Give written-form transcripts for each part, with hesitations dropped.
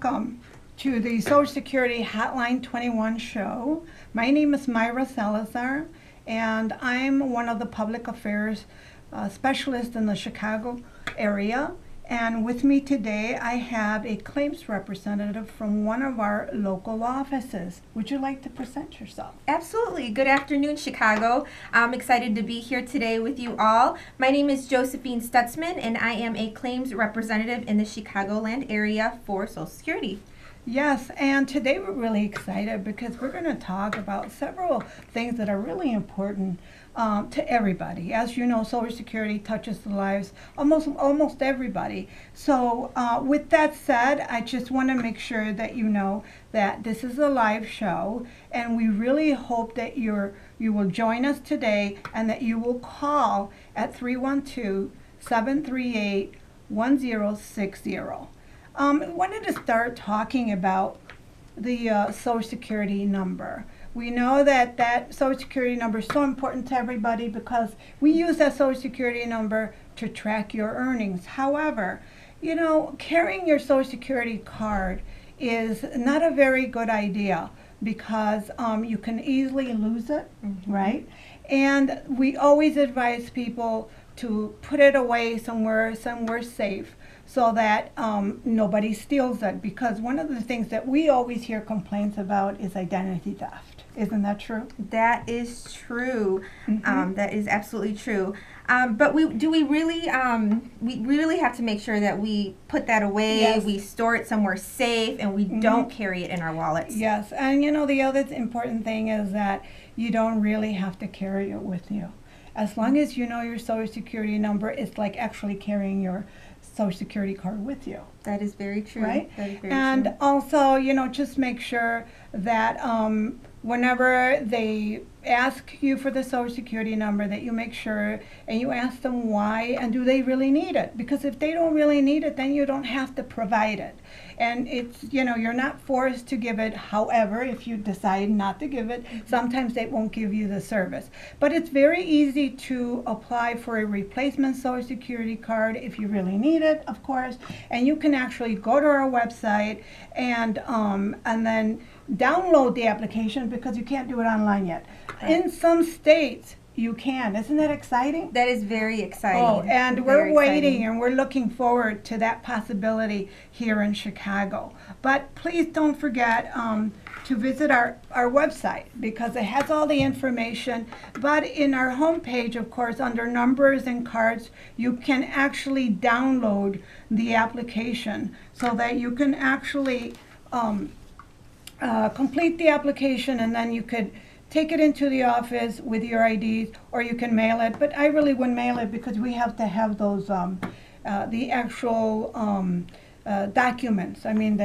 welcome to the Social Security Hotline 21 show. My name is Myra Salazar, and I'm one of the public affairs specialists in the Chicago area. And with me today, I have a claims representative from one of our local offices. Would you like to present yourself? Absolutely. Good afternoon, Chicago. I'm excited to be here today with you all. My name is Josephine Stutzman, and I am a claims representative in the Chicagoland area for Social Security. Yes, and today we're really excited because we're going to talk about several things that are really important to everybody. As you know, Social Security touches the lives almost everybody. So with that said, I just want to make sure that you know that this is a live show, and we really hope that you will join us today and that you will call at 312-738-1060. I wanted to start talking about the Social Security number. We know that Social Security number is so important to everybody because we use that Social Security number to track your earnings. However, you know, carrying your Social Security card is not a very good idea because you can easily lose it, right? And we always advise people to put it away somewhere safe, so that nobody steals it, because one of the things that we always hear complaints about is identity theft. Isn't that true? That is true. That is absolutely true. But we really have to make sure that we put that away, Yes. we store it somewhere safe, and we don't carry it in our wallets. Yes, and you know, the other important thing is that you don't really have to carry it with you. As long as you know your Social Security number, it's like actually carrying your Social Security card with you. That is very true. Right? That is very And true. also, you know, just make sure that whenever they ask you for the Social Security number, that you make sure and you ask them why and do they really need it. Because if they don't really need it, then you don't have to provide it. And it's, you know, you're not forced to give it. However, if you decide not to give it, sometimes they won't give you the service. But it's very easy to apply for a replacement Social Security card if you really need it, of course. And you can actually go to our website and then download the application, because you can't do it online yet. Right. In some states, you can. Isn't that exciting? That is very exciting. Oh, and Very we're waiting exciting. and we're looking forward to that possibility here in Chicago. But please don't forget to visit our website, because it has all the information. But in our homepage, of course, under numbers and cards, you can actually download the application so that you can actually complete the application, and then you could take it into the office with your IDs, or you can mail it. But I really wouldn't mail it, because we have to have those the actual documents. I mean,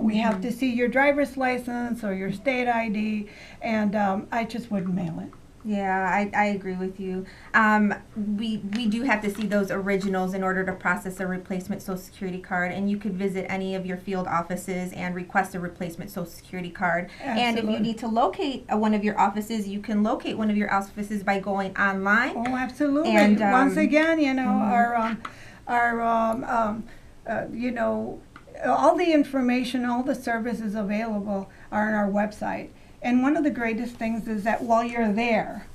we have to see your driver's license or your state ID, and I just wouldn't mail it. Yeah, I agree with you. We do have to see those originals in order to process a replacement Social Security card, and you could visit any of your field offices and request a replacement Social Security card. Absolutely. And if you need to locate one of your offices, you can locate one of your offices by going online. Oh, absolutely. And, once again, you know, you know, all the information, all the services available are on our website. And one of the greatest things is that while you're there,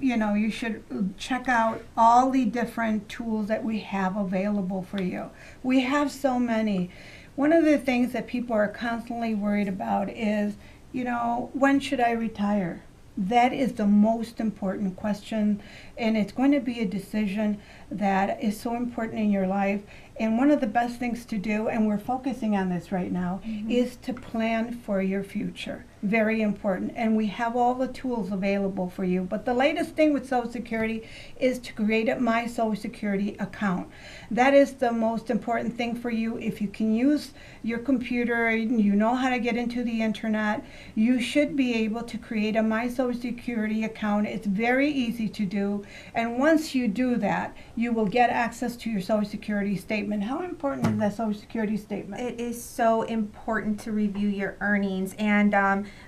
you know, you should check out all the different tools that we have available for you. We have so many. One of the things that people are constantly worried about is, you know, when should I retire? That is the most important question, and it's going to be a decision that is so important in your life. And one of the best things to do, and we're focusing on this right now, is to plan for your future. Very important. And we have all the tools available for you. But the latest thing with Social Security is to create a My Social Security account. That is the most important thing for you. If you can use your computer, you know how to get into the internet, you should be able to create a My Social Security account. It's very easy to do. And once you do that, you will get access to your Social Security statement. How important is that Social Security statement? It is so important to review your earnings, and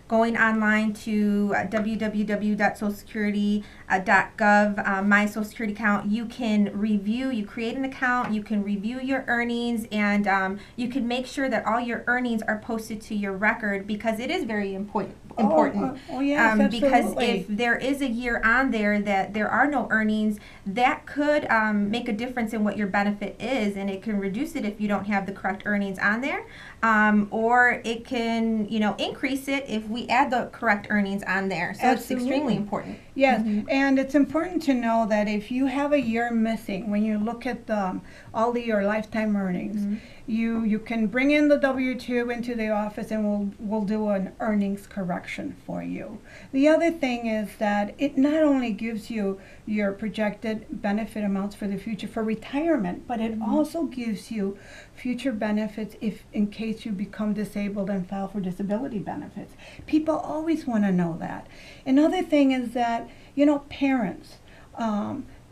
going online to www.socialsecurity.gov, my Social Security account, you create an account, you can review your earnings, and you can make sure that all your earnings are posted to your record, because it is very important. Yes, Because absolutely. if there is a year on there that there are no earnings, that could make a difference in what your benefit is, and it can reduce it if you don't have the correct earnings on there, or it can, increase it if we add the correct earnings on there. So it's Absolutely. extremely important. Yes, and it's important to know that if you have a year missing, when you look at your lifetime earnings, you can bring in the W-2 into the office, and we'll do an earnings correction for you. The other thing is that it not only gives you your projected benefit amounts for the future for retirement, but it also gives you future benefits if in case you become disabled and file for disability benefits. People always want to know that. Another thing is that, parents,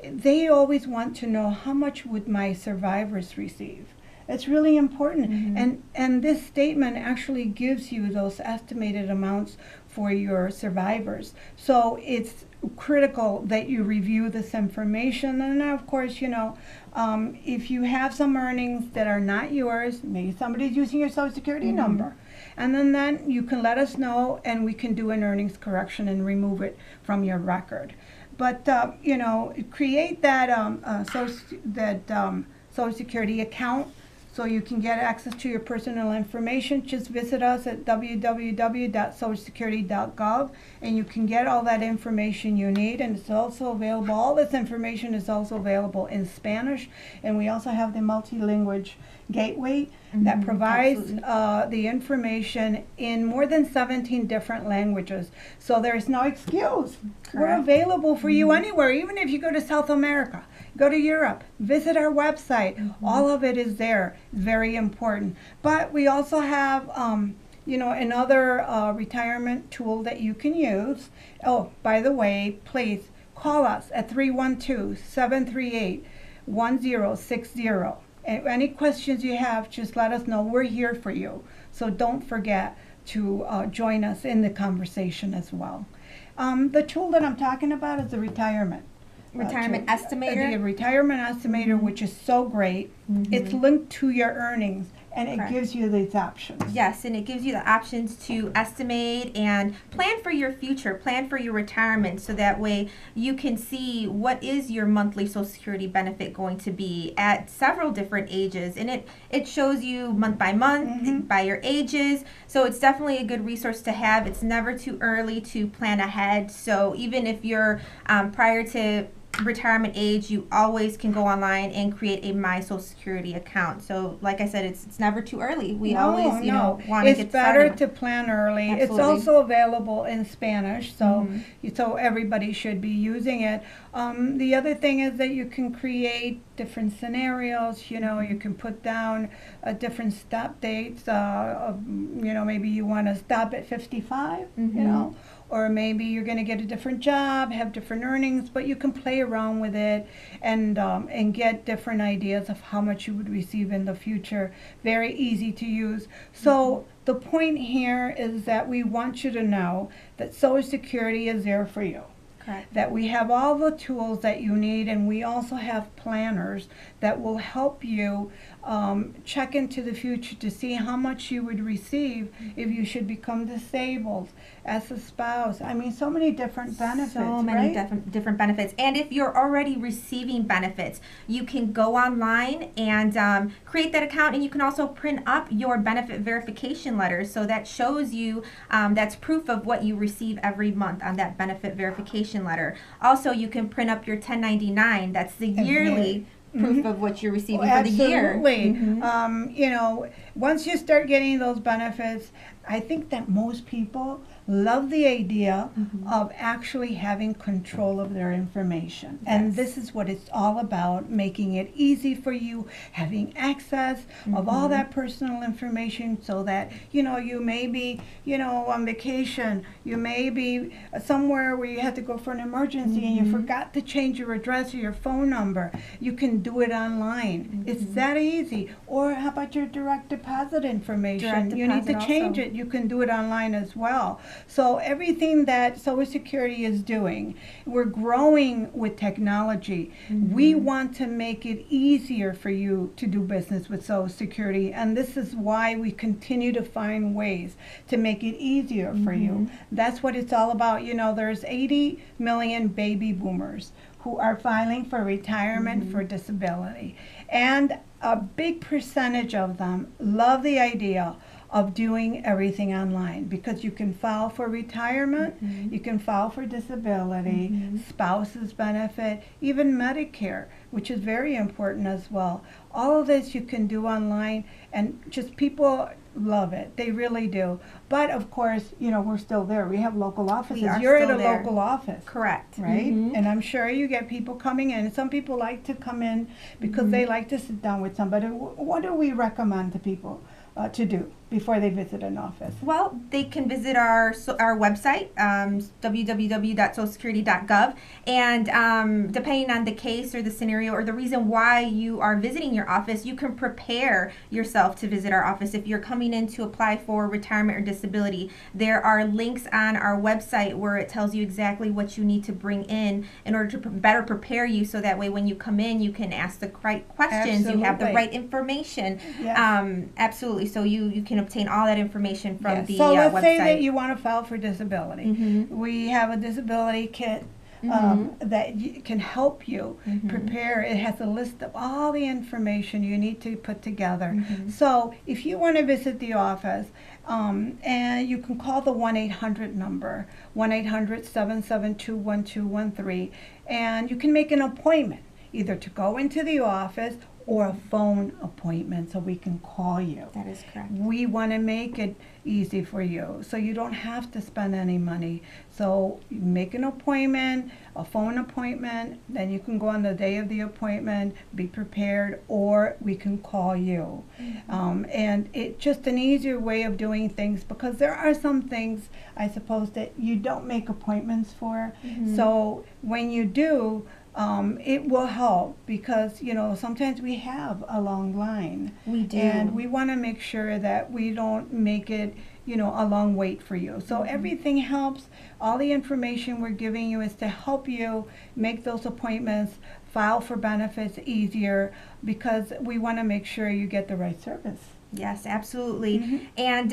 they always want to know, how much would my survivors receive? It's really important. And this statement actually gives you those estimated amounts for your survivors. So it's critical that you review this information. And of course, if you have some earnings that are not yours, maybe somebody's using your Social Security number, and then you can let us know, and we can do an earnings correction and remove it from your record. But create that Social Security account so you can get access to your personal information. Just visit us at www.socialsecurity.gov, and you can get all that information you need. And it's also available, all this information is also available in Spanish, and we also have the multilingual gateway that provides the information in more than 17 different languages. So there's no excuse. Correct. We're available for you anywhere, even if you go to South America, go to Europe, visit our website. All of it is there. Very important. But we also have another retirement tool that you can use. Oh, by the way, please call us at 312-738-1060. Any questions you have, just let us know. We're here for you. So don't forget to join us in the conversation as well. The tool that I'm talking about is the retirement estimator. The retirement estimator, which is so great. It's linked to your earnings, and it gives you these options. Yes, and it gives you the options to estimate and plan for your future, plan for your retirement, so that way you can see what is your monthly Social Security benefit going to be at several different ages. And it shows you month by month, by your ages. So it's definitely a good resource to have. It's never too early to plan ahead. So even if you're prior to retirement age, you always can go online and create a My Social Security account. So like I said, it's never too early. We always want to get started. It's better to plan early. Absolutely. It's also available in Spanish, so so everybody should be using it. The other thing is that you can create different scenarios. You can put down different stop dates. Maybe you want to stop at 55. Or maybe you're going to get a different job, have different earnings, but you can play around with it and get different ideas of how much you would receive in the future. Very easy to use. So the point here is that we want you to know that Social Security is there for you. Correct. That we have all the tools that you need, and we also have planners that will help you check into the future to see how much you would receive if you should become disabled, as a spouse. I mean, so many different benefits. So many right? different benefits. And if you're already receiving benefits, you can go online and create that account, and you can also print up your benefit verification letter. So that shows you, that's proof of what you receive every month on that benefit verification letter. Also, you can print up your 1099. That's the yearly proof of what you're receiving for the year. Absolutely. Once you start getting those benefits, I think that most people love the idea of actually having control of their information. Yes. And this is what it's all about, making it easy for you, having access of all that personal information, so that, you may be, on vacation, you may be somewhere where you had to go for an emergency and you forgot to change your address or your phone number. You can do it online. It's that easy. Or how about your direct deposit information? You need to change it. You can do it online as well. So everything that Social Security is doing, we're growing with technology. We want to make it easier for you to do business with Social Security, and this is why we continue to find ways to make it easier for you. That's what it's all about. You know, there's 80 million baby boomers who are filing for retirement for disability, and a big percentage of them love the idea of doing everything online, because you can file for retirement, you can file for disability, spouse's benefit, even Medicare, which is very important as well. All of this you can do online, and just people love it. They really do. But of course, you know, we're still there. We have local offices. You're at a local office. Correct. Right? And I'm sure you get people coming in. Some people like to come in because they like to sit down with somebody. What do we recommend to people to do before they visit an office? Well, they can visit our website, www.socialsecurity.gov, and depending on the case or the scenario or the reason why you are visiting your office, you can prepare yourself to visit our office. If you're coming in to apply for retirement or disability, there are links on our website where it tells you exactly what you need to bring in order to better prepare you, so that way when you come in, you can ask the right questions, you have the right information. Yes. Absolutely. So you can obtain all that information from the so let's website. say that you want to file for disability. We have a disability kit that can help you prepare. It has a list of all the information you need to put together. So if you want to visit the office, and you can call the 1-800 number, 1-800-772-1213, and you can make an appointment either to go into the office or a phone appointment, so we can call you. That is correct. We want to make it easy for you, so you don't have to spend any money. So you make an appointment, a phone appointment, then you can go on the day of the appointment, be prepared, or we can call you. And it's just an easier way of doing things, because there are some things, I suppose, that you don't make appointments for. So when you do, it will help, because, you know, sometimes we have a long line. We do. And we want to make sure that we don't make it, you know, a long wait for you. So everything helps. All the information we're giving you is to help you make those appointments, file for benefits easier, because we want to make sure you get the right service. Yes, absolutely. And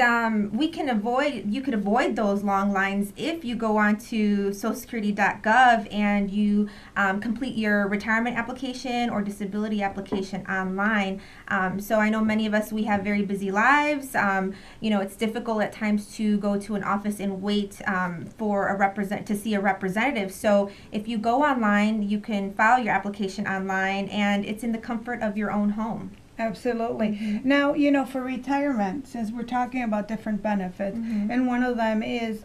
you can avoid those long lines if you go on to socialsecurity.gov and you complete your retirement application or disability application online. So I know many of us, we have very busy lives. You know, it's difficult at times to go to an office and wait for to see a representative. So if you go online, you can file your application online, and it's in the comfort of your own home. Absolutely. Now, you know, for retirement, since we're talking about different benefits, and one of them is,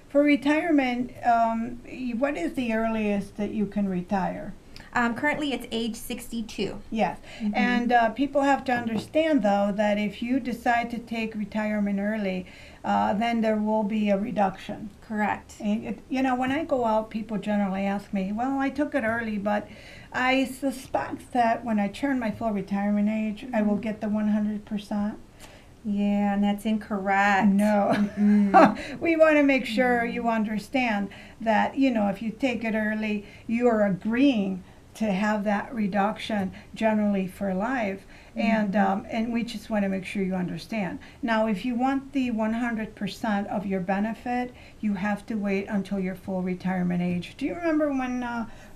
for retirement, what is the earliest that you can retire? Currently, it's age 62. Yes. And people have to understand, though, that if you decide to take retirement early, then there will be a reduction. Correct. And you know, when I go out, people generally ask me, well, I took it early, but I suspect that when I turn my full retirement age, I will get the 100%. Yeah, and that's incorrect. No. We want to make sure you understand that, you know, if you take it early, you are agreeing to have that reduction generally for life. And we just want to make sure you understand. Now, if you want the 100% of your benefit, you have to wait until your full retirement age. Do you remember when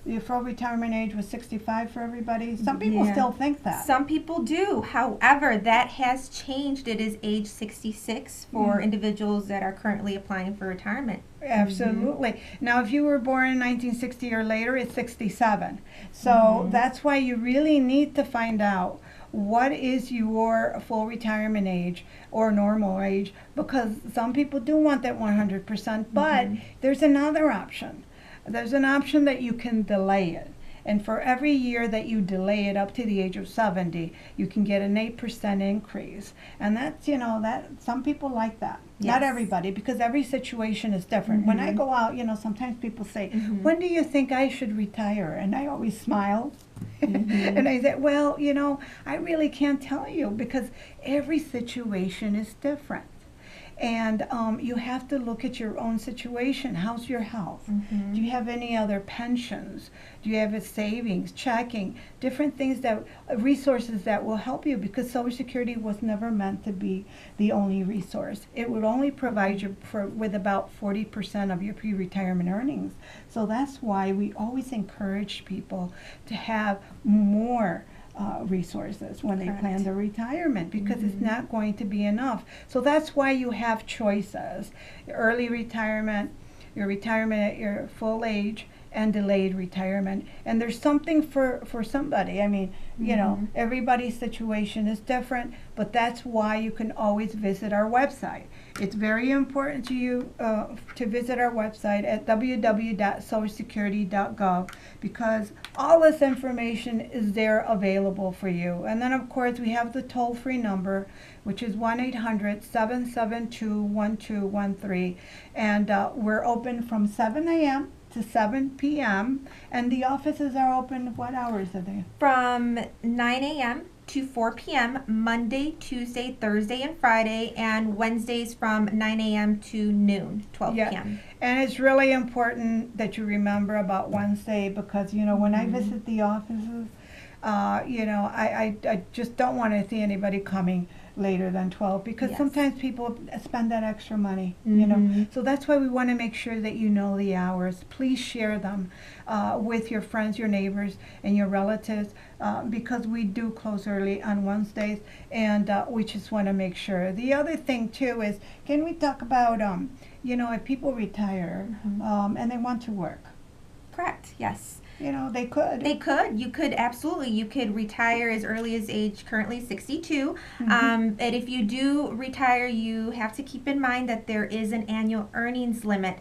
your full retirement age was 65 for everybody? Some people still think that. Some people do. However, that has changed. It is age 66 for individuals that are currently applying for retirement. Absolutely. Now, if you were born in 1960 or later, it's 67. So that's why you really need to find out what is your full retirement age or normal age, because some people do want that 100%, but there's another option. There's an option that you can delay it. And for every year that you delay it up to the age of 70, you can get an 8% increase. And that's, you know, that some people like that. Yes. Not everybody, because every situation is different. When I go out, you know, sometimes people say, when do you think I should retire? And I always smile. And I say, well, you know, I really can't tell you, because every situation is different. And you have to look at your own situation. How's your health? Do you have any other pensions? Do you have a savings, checking, different things that, resources that will help you, because Social Security was never meant to be the only resource. It would only provide you with about 40% of your pre-retirement earnings. So that's why we always encourage people to have more resources when they plan their retirement, because it's not going to be enough. So that's why you have choices: early retirement, your retirement at your full age, and delayed retirement. And there's something for somebody. I mean, you know, everybody's situation is different, but that's why you can always visit our website. It's very important to you to visit our website at www.socialsecurity.gov, because all this information is there available for you. And then, of course, we have the toll-free number, which is 1-800-772-1213. And we're open from 7 a.m. to 7 p.m. And the offices are open, what hours are they? From 9 a.m. to 4 p.m. Monday, Tuesday, Thursday, and Friday, and Wednesdays from 9 a.m. to noon, 12 p.m. And it's really important that you remember about Wednesday, because, you know, when I visit the offices, you know, I just don't want to see anybody coming later than 12, because sometimes people spend that extra money, you know. So that's why we want to make sure that you know the hours. Please share them with your friends, your neighbors, and your relatives, because we do close early on Wednesdays, and we just want to make sure. The other thing too is, can we talk about, you know, if people retire and they want to work? Correct, yes. You know, they could. They could. You could, absolutely. You could retire as early as age currently 62. And if you do retire, you have to keep in mind that there is an annual earnings limit.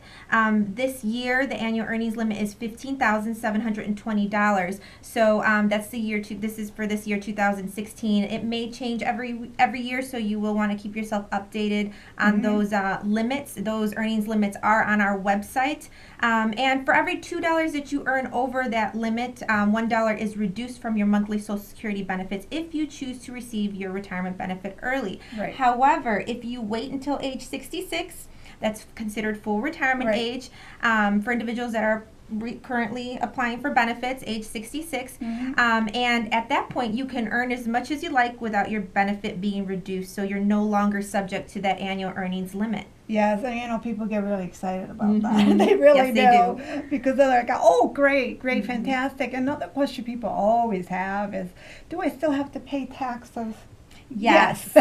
This year, the annual earnings limit is $15,720. So that's the year. This is for this year, 2016. It may change every year, so you will want to keep yourself updated on those limits. Those earnings limits are on our website. And for every $2 that you earn over that limit, $1 is reduced from your monthly Social Security benefits if you choose to receive your retirement benefit early. However, if you wait until age 66, that's considered full retirement age for individuals that are currently applying for benefits, age 66, and at that point you can earn as much as you like without your benefit being reduced, so you're no longer subject to that annual earnings limit. Yes, and you know, people get really excited about that. They really do. Because they're like, oh, great, fantastic. Another question people always have is, do I still have to pay taxes? Yes.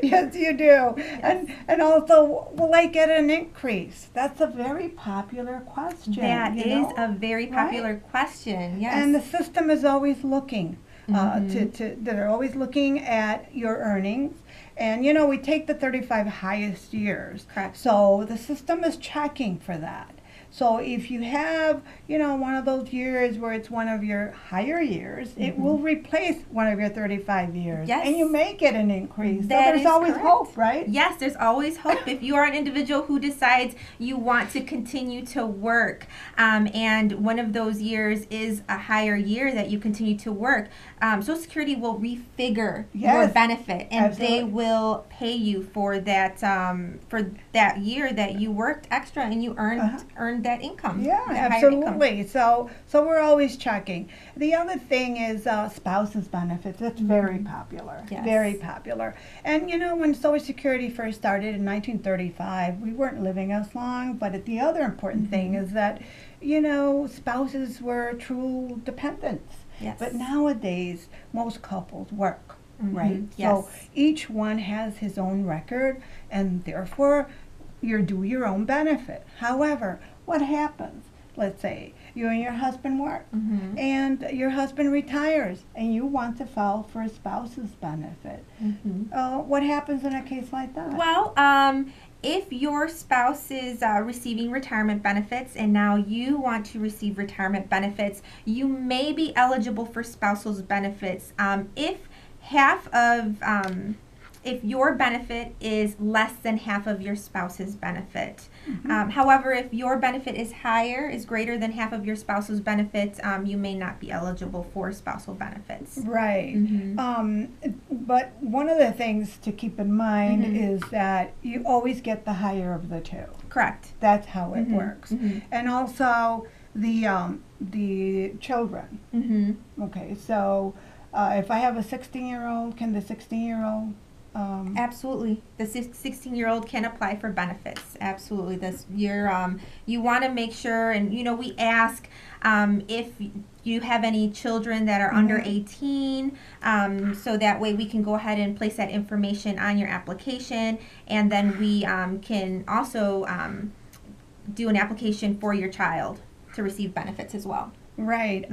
Yes, you do. Yes. And also, will I get an increase? That's a very popular question. That is a very popular question, yes. And the system is always looking. They're always looking at your earnings. And, you know, we take the 35 highest years. Correct. So the system is checking for that. So if you have, you know, one of those years where it's one of your higher years, it will replace one of your 35 years. Yes. And you may get an increase. That so there's always correct. hope, right? Yes, there's always hope. If you are an individual who decides you want to continue to work, and one of those years is a higher year that you continue to work, Social Security will refigure your benefit, and they will pay you for that year that you worked extra and you earned that income. Yeah, absolutely. So we're always checking. The other thing is spouses benefits. It's very popular. Yes. Very popular. And you know, when Social Security first started in 1935, we weren't living as long, but the other important thing is that, you know, spouses were true dependents. Yes. But nowadays, most couples work, right? Yes. So each one has his own record, and therefore you're due your own benefit. However, what happens? Let's say you and your husband work, and your husband retires, and you want to file for a spouse's benefit. What happens in a case like that? Well, if your spouse is receiving retirement benefits and now you want to receive retirement benefits, you may be eligible for spousal benefits if your benefit is less than half of your spouse's benefit. However, if your benefit is greater than half of your spouse's benefits, you may not be eligible for spousal benefits. Right. But one of the things to keep in mind Mhm. is that you always get the higher of the two. Correct. That's how it Mhm. works. Mhm. And also the children. Mm-hmm. Okay, so if I have a 16-year-old, can the 16-year-old? Absolutely. The 16-year-old can apply for benefits. Absolutely. You want to make sure, and we ask if you have any children that are under Mhm. 18, so that way we can go ahead and place that information on your application, and then we can also do an application for your child to receive benefits as well. Right.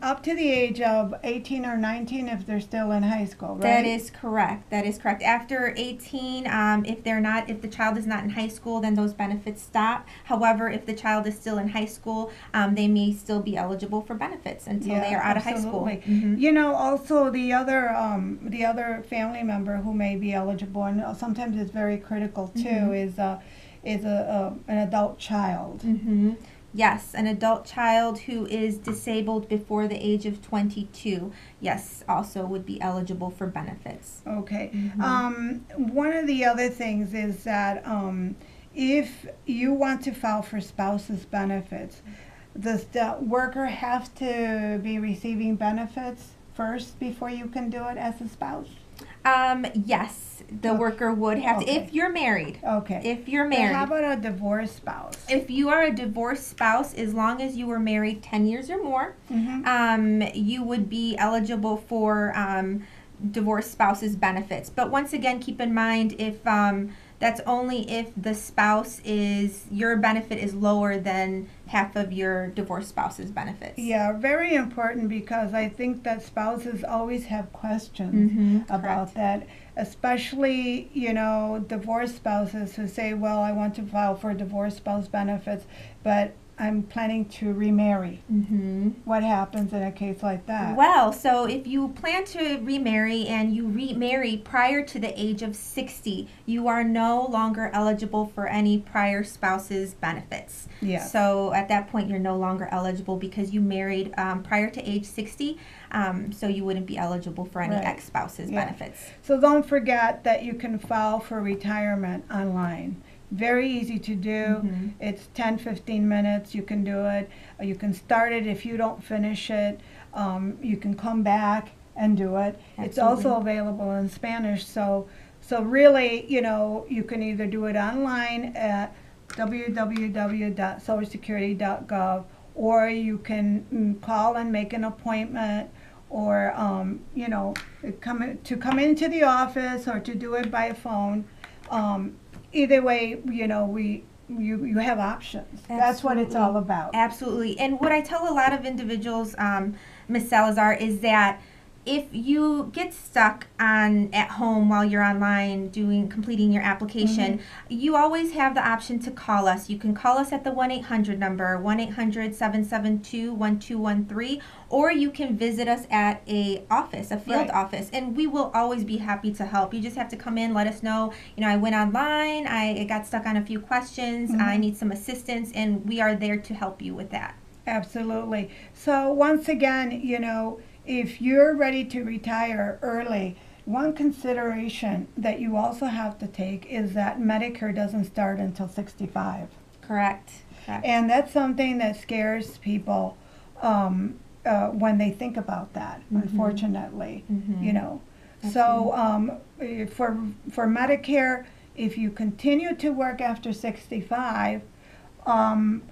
Up to the age of 18 or 19 if they're still in high school, right? That is correct. That is correct. After 18, if the child is not in high school, then those benefits stop. However, if the child is still in high school, they may still be eligible for benefits until they are out of high school. Absolutely. Also the other family member who may be eligible, and sometimes it's very critical too, is an adult child. Mm-hmm. Yes, an adult child who is disabled before the age of 22, yes, also would be eligible for benefits. Okay. Mm-hmm. One of the other things is that if you want to file for spouse's benefits, does the worker have to be receiving benefits first before you can do it as a spouse? Yes, the worker would have to, Okay. if you're married. Okay. If you're But married. how about a divorced spouse? If you are a divorced spouse, as long as you were married 10 years or more, you would be eligible for divorced spouse's benefits. But once again, keep in mind if that's only if the your benefit is lower than half of your divorced spouse's benefits. Yeah, very important because I think that spouses always have questions about that, especially, divorced spouses who say, well, I want to file for divorced spouse benefits, but I'm planning to remarry. What happens in a case like that? Well, so if you plan to remarry and you remarry prior to the age of 60, you are no longer eligible for any prior spouse's benefits. Yeah. So at that point, you're no longer eligible because you married prior to age 60, so you wouldn't be eligible for any Right. ex-spouse's Yeah. benefits. So don't forget that you can file for retirement online. Very easy to do. It's 10, 15 minutes. You can do it. You can start it if you don't finish it. You can come back and do it. It's also available in Spanish. So really, you can either do it online at www.socialsecurity.gov, or you can call and make an appointment, or come into the office, or to do it by phone. Either way, you have options. That's what it's all about. Absolutely. And what I tell a lot of individuals, Ms. Salazar, is that if you get stuck at home while you're online completing your application, you always have the option to call us. You can call us at the 1-800 number, 1-800-772-1213, or you can visit us at a field office, and we will always be happy to help. You just have to come in, let us know, I went online, I got stuck on a few questions, I need some assistance, and we are there to help you with that. Absolutely. So once again, if you're ready to retire early, one consideration that you also have to take is that Medicare doesn't start until 65. Correct. And that's something that scares people when they think about that, unfortunately. So for Medicare, if you continue to work after 65, then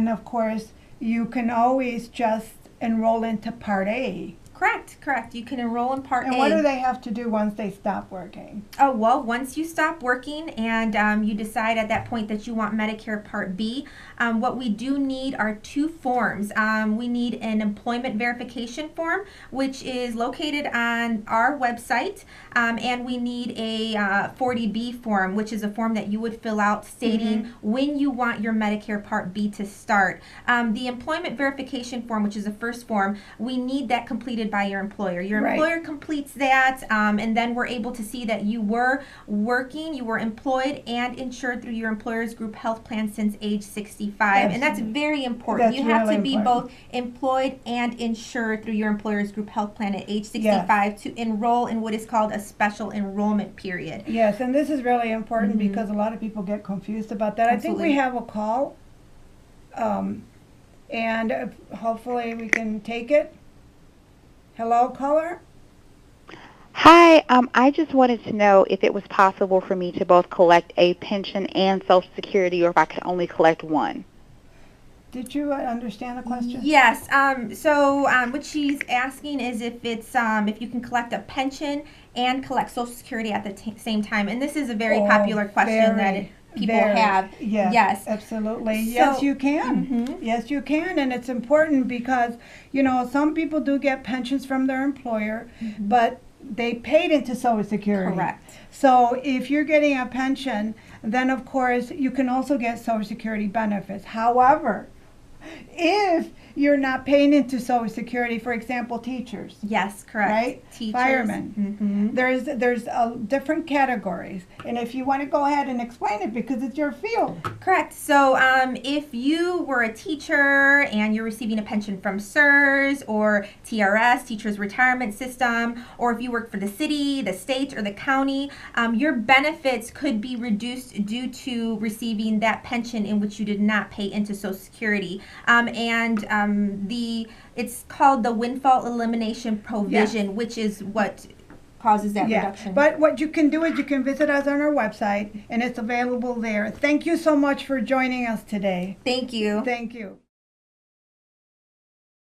of course you can always just enroll into Part A. Correct. You can enroll in Part A. And what do they have to do once they stop working? Oh, well, once you stop working and you decide at that point that you want Medicare Part B, what we do need are two forms. We need an employment verification form, which is located on our website, and we need a 40B form, which is a form that you would fill out stating when you want your Medicare Part B to start. The employment verification form, which is the first form, we need that completed completed by your employer. Your Right. employer completes that, and then we're able to see that you were working, you were employed and insured through your employer's group health plan since age 65. And that's very important. That's You have really to be important. both employed and insured through your employer's group health plan at age 65 to enroll in what is called a special enrollment period. Yes, and this is really important because a lot of people get confused about that. Absolutely. I think we have a call, and hopefully we can take it. Hello, caller? Hi, I just wanted to know if it was possible for me to both collect a pension and Social Security, or if I could only collect one. Did you understand the question? Yes. What she's asking is if you can collect a pension and collect Social Security at the same time. And this is a very popular question that people have. Yes, absolutely. Yes, you can. Yes, you can. And it's important because, you know, some people do get pensions from their employer, but they paid into Social Security. Correct. So if you're getting a pension, then of course you can also get Social Security benefits. However, if you're not paying into Social Security, for example, teachers. Yes, correct. Right? Teachers. Firemen. There's different categories. And if you want to go ahead and explain it because it's your field. Correct. So if you were a teacher and you're receiving a pension from SERS or TRS, Teachers Retirement System, or if you work for the city, the state, or the county, your benefits could be reduced due to receiving that pension in which you did not pay into Social Security. It's called the windfall elimination provision, which is what causes that reduction. But what you can do is you can visit us on our website, and it's available there. Thank you so much for joining us today. Thank you. Thank you.